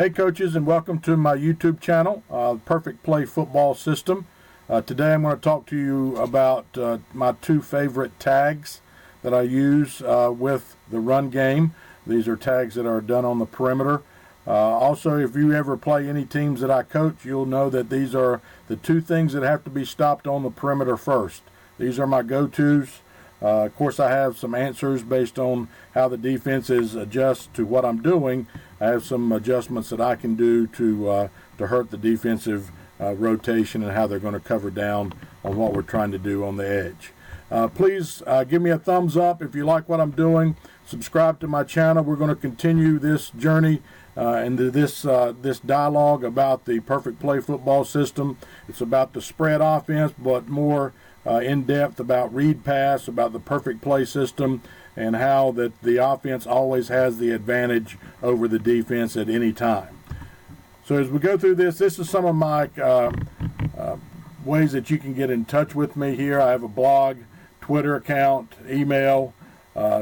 Hey coaches, and welcome to my YouTube channel, Perfect Play Football System. Today I'm going to talk to you about my two favorite tags that I use with the run game. These are tags that are done on the perimeter. Also, if you ever play any teams that I coach, you'll know that these are the two things that have to be stopped on the perimeter first. These are my go-tos. Of course, I have some answers based on how the defenses adjust to what I'm doing. I have some adjustments that I can do to hurt the defensive rotation and how they're going to cover down on what we're trying to do on the edge. Please give me a thumbs up if you like what I'm doing. Subscribe to my channel. We're going to continue this journey into this dialogue about the Perfect Play Football System. It's about the spread offense, but more in depth about read pass, about the perfect play system, and how that the offense always has the advantage over the defense at any time. So as we go through this is some of my ways that you can get in touch with me here. I have a blog, Twitter account, email,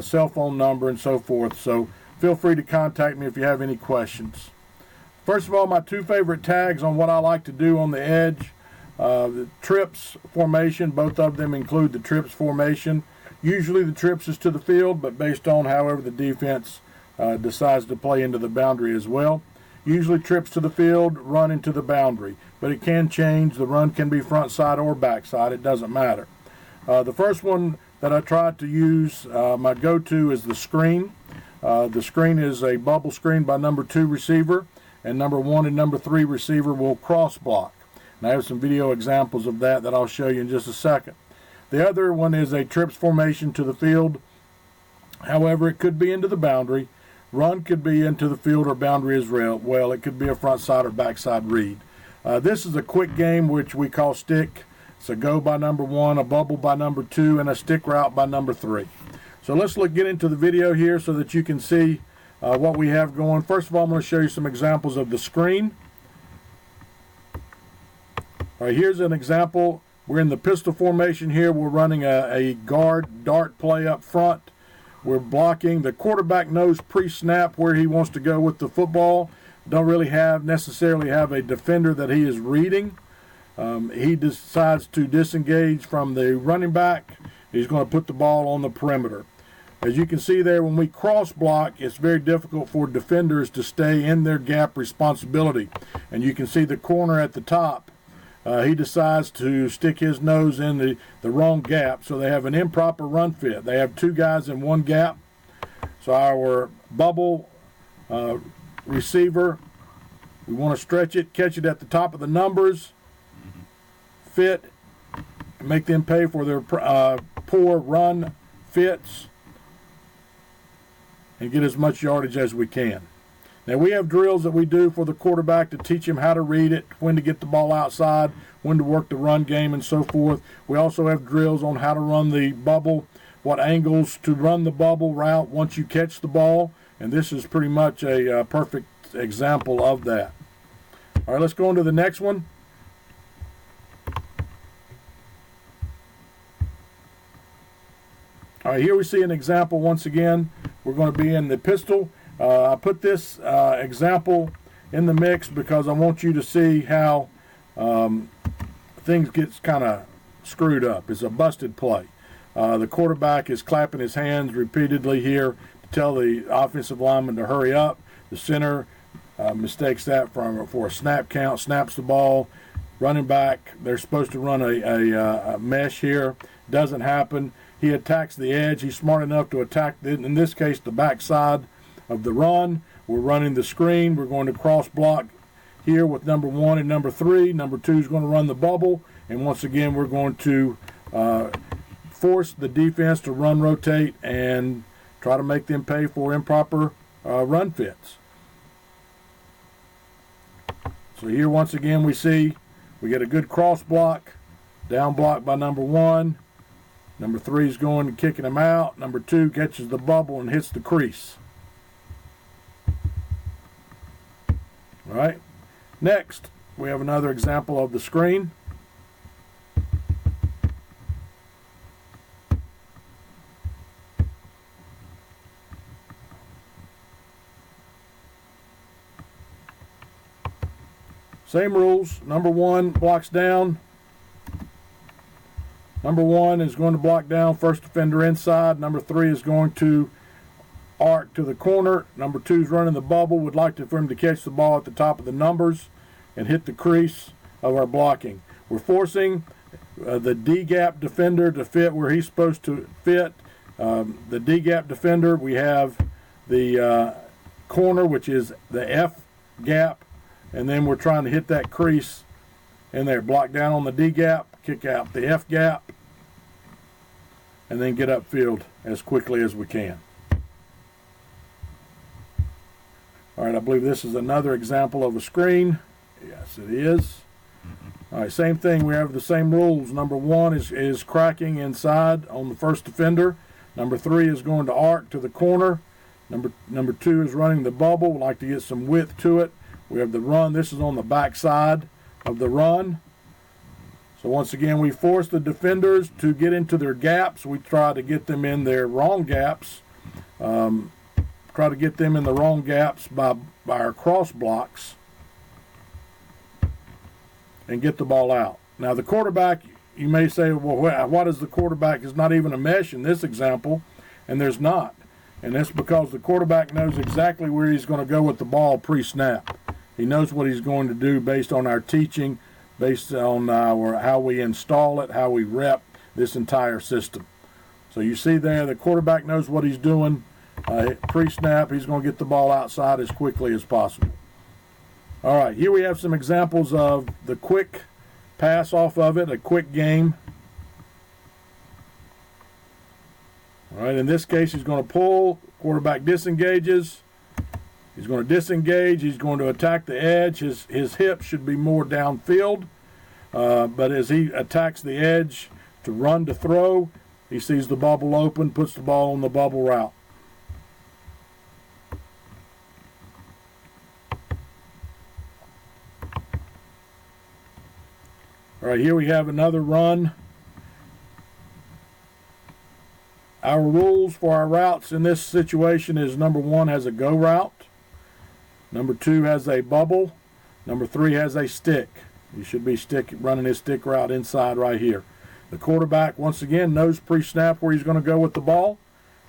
cell phone number, and so forth. So feel free to contact me if you have any questions. First of all, my two favorite tags on what I like to do on the edge. The trips formation, both of them include the trips formation. Usually the trips is to the field, but based on however the defense decides to play into the boundary as well. Usually trips to the field, run into the boundary, but it can change. The run can be front side or back side, it doesn't matter. The first one that I try to use, my go-to is the screen. The screen is a bubble screen by number 2 receiver, and number 1 and number 3 receiver will cross block. And I have some video examples of that I'll show you in just a second. The other one is a trips formation to the field. However, it could be into the boundary. Run could be into the field or boundary as well. It could be a front side or backside read. This is a quick game which we call stick. It's a go by number 1, a bubble by number 2, and a stick route by number 3. So let's get into the video here so that you can see what we have going. First of all, I'm going to show you some examples of the screen. All right, here's an example. We're in the pistol formation here. We're running a guard dart play up front. We're blocking. The quarterback knows pre-snap where he wants to go with the football. Don't really necessarily have a defender that he is reading. He decides to disengage from the running back. He's going to put the ball on the perimeter. As you can see there, when we cross block, it's very difficult for defenders to stay in their gap responsibility. And you can see the corner at the top. He decides to stick his nose in the wrong gap, so they have an improper run fit. They have two guys in one gap. So our bubble receiver, we want to stretch it, catch it at the top of the numbers, fit, make them pay for their poor run fits, and get as much yardage as we can. Now we have drills that we do for the quarterback to teach him how to read it, when to get the ball outside, when to work the run game, and so forth. We also have drills on how to run the bubble, what angles to run the bubble route once you catch the ball, and this is pretty much a perfect example of that. All right, let's go on to the next one. All right, here we see an example once again. We're going to be in the pistol. I put this example in the mix because I want you to see how things get kind of screwed up. It's a busted play. The quarterback is clapping his hands repeatedly here to tell the offensive lineman to hurry up. The center mistakes that for a snap count, snaps the ball. Running back, they're supposed to run a mesh here. Doesn't happen. He attacks the edge. He's smart enough to attack, in this case, the backside of the run. We're running the screen. We're going to cross block here with number 1 and number 3. Number 2 is going to run the bubble, and once again we're going to force the defense to run rotate and try to make them pay for improper run fits. So here once again we get a good cross block, down block by number 1. Number 3 is going and kicking him out. Number 2 catches the bubble and hits the crease. All right, next we have another example of the screen. Same rules. Number one blocks down. Number one is going to block down first defender inside. Number three is going to arc to the corner. Number two is running the bubble. Would like for him to catch the ball at the top of the numbers and hit the crease of our blocking. We're forcing the D-gap defender to fit where he's supposed to fit. The D-gap defender, we have the corner, which is the F gap, and then we're trying to hit that crease in there. Block down on the D-gap, kick out the F gap, and then get upfield as quickly as we can. All right, I believe this is another example of a screen. Yes, it is. All right, same thing. We have the same rules. Number one is cracking inside on the first defender. Number three is going to arc to the corner. Number two is running the bubble. We like to get some width to it. We have the run. This is on the back side of the run. So once again, we force the defenders to get into their gaps. We try to get them in their wrong gaps. Try to get them in the wrong gaps by our cross blocks and get the ball out. Now the quarterback, you may say, well, what is the quarterback? Is not even a mesh in this example, and there's not. And that's because the quarterback knows exactly where he's going to go with the ball pre-snap. He knows what he's going to do based on our teaching, based on how we install it, how we rep this entire system. So you see there, the quarterback knows what he's doing. Pre-snap, he's going to get the ball outside as quickly as possible. All right, here we have some examples of the quick pass off of it, a quick game. All right, in this case, he's going to pull, quarterback disengages. He's going to disengage, he's going to attack the edge. His hips should be more downfield, but as he attacks the edge to run to throw, he sees the bubble open, puts the ball on the bubble route. All right, here we have another run. Our rules for our routes in this situation is number one has a go route. Number two has a bubble. Number three has a stick. He should be running his stick route inside right here. The quarterback, once again, knows pre-snap where he's going to go with the ball.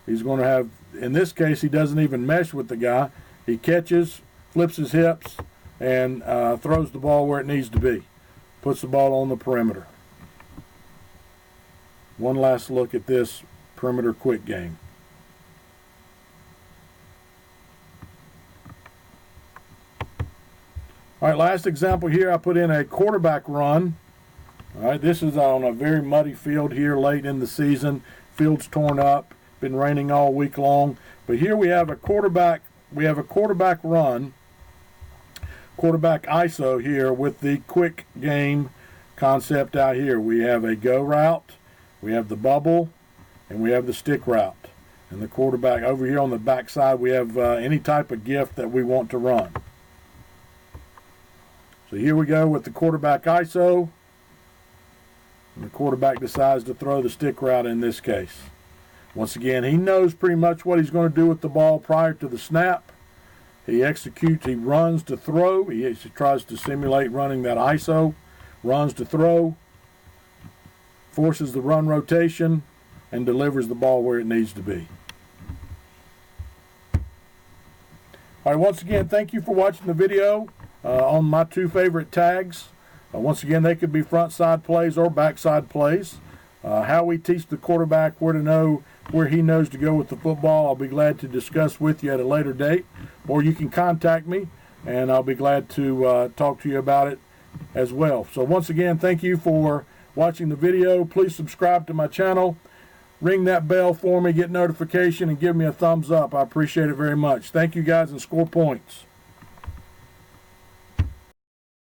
He's going to have, in this case, he doesn't even mesh with the guy. He catches, flips his hips, and throws the ball where it needs to be. Puts the ball on the perimeter. One last look at this perimeter quick game. All right, last example here, I put in a quarterback run. All right, this is on a very muddy field here late in the season. Field's torn up, been raining all week long. But here we have a quarterback run, quarterback ISO here with the quick game concept out here. We have a go route, we have the bubble, and we have the stick route. And the quarterback over here on the back side, we have any type of gift that we want to run. So here we go with the quarterback ISO. And the quarterback decides to throw the stick route in this case. Once again, he knows pretty much what he's going to do with the ball prior to the snap. He executes, he runs to throw. He tries to simulate running that ISO. Runs to throw. Forces the run rotation and delivers the ball where it needs to be. All right, once again, thank you for watching the video on my two favorite tags. Once again, they could be front side plays or backside plays. How we teach the quarterback where to know where he knows to go with the football, I'll be glad to discuss with you at a later date. Or you can contact me, and I'll be glad to talk to you about it as well. So once again, thank you for watching the video. Please subscribe to my channel. Ring that bell for me, get notification, and give me a thumbs up. I appreciate it very much. Thank you guys, and score points.